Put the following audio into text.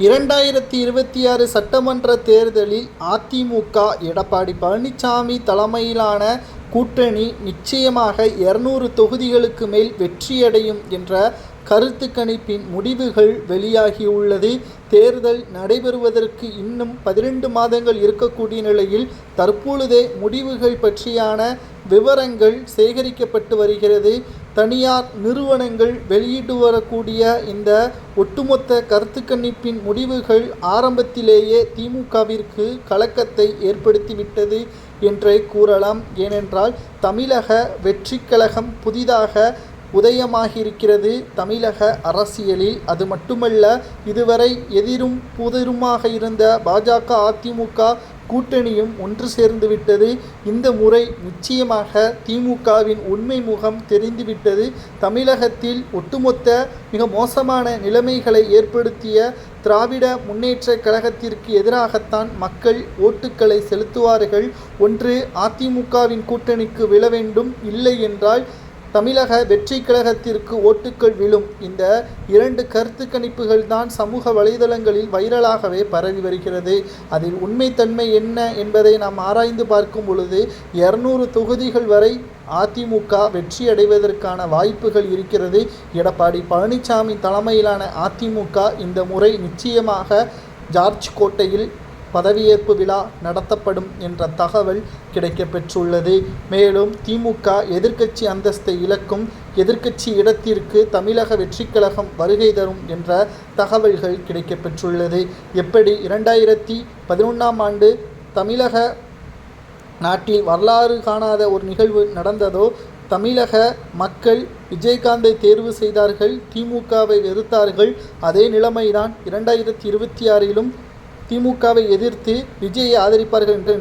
2026 சட்டமன்ற தேர்தலில் அதிமுக எடப்பாடி பழனிசாமி தலைமையிலான கூட்டணி நிச்சயமாக 200 தொகுதிகளுக்கு மேல் வெற்றியடையும் என்ற கருத்து கணிப்பின் முடிவுகள் வெளியாகியுள்ளது. தேர்தல் நடைபெறுவதற்கு இன்னும் 12 மாதங்கள் இருக்கக்கூடிய நிலையில் தற்பொழுதே முடிவுகள் பற்றியான விவரங்கள் சேகரிக்கப்பட்டு வருகிறது. தனியார் நிறுவனங்கள் வெளியிட்டு வரக்கூடிய இந்த ஒட்டுமொத்த கருத்து கணிப்பின் முடிவுகள் ஆரம்பத்திலேயே திமுகவிற்கு கலக்கத்தை ஏற்படுத்திவிட்டது என்றே கூறலாம். ஏனென்றால் தமிழக வெற்றிக் கழகம் புதிதாக உதயமாகியிருக்கிறது தமிழக அரசியலில். அது மட்டுமல்ல, இதுவரை எதிரும் புதிருமாக இருந்த பாஜக அதிமுக கூட்டணியும் ஒன்று சேர்ந்துவிட்டது. இந்த முறை நிச்சயமாக திமுகவின் உண்மை முகம் தெரிந்துவிட்டது. தமிழகத்தில் ஒட்டுமொத்த மிக மோசமான நிலைமைகளை ஏற்படுத்திய திராவிட முன்னேற்ற கழகத்திற்கு எதிராகத்தான் மக்கள் ஓட்டுக்களை செலுத்துவார்கள். ஒன்று அதிமுகவின் கூட்டணிக்கு விழ வேண்டும், இல்லை என்றால் தமிழக வெற்றி கழகத்திற்கு ஓட்டுக்கள் விழும். இந்த 2 கருத்து கணிப்புகள் தான் சமூக வலைதளங்களில் வைரலாகவே பரவி வருகிறது. அதில் உண்மைத்தன்மை என்ன என்பதை நாம் ஆராய்ந்து பார்க்கும் பொழுது 200 தொகுதிகள் வரை அதிமுக வெற்றி அடைவதற்கான வாய்ப்புகள் இருக்கிறது. எடப்பாடி பழனிசாமி தலைமையிலான அதிமுக இந்த முறை நிச்சயமாக ஜார்ஜ் கோட்டையில் பதவியேற்பு விழா நடத்தப்படும் என்ற தகவல் கிடைக்கப்பெற்றுள்ளது. மேலும் திமுக எதிர்க்கட்சி அந்தஸ்தை இழக்கும், எதிர்க்கட்சி இடத்திற்கு தமிழக வெற்றிக் கழகம் வருகை தரும் என்ற தகவல்கள் கிடைக்கப்பெற்றுள்ளது. எப்படி 2011ஆம் ஆண்டு தமிழக நாட்டில் வரலாறு காணாத ஒரு நிகழ்வு நடந்ததோ, தமிழக மக்கள் விஜயகாந்தை தேர்வு செய்தார்கள், திமுகவை வெறுத்தார்கள். அதே நிலைமைதான் 2026லும் திமுகவை எதிர்த்து விஜயை ஆதரிப்பார்கள் என்ற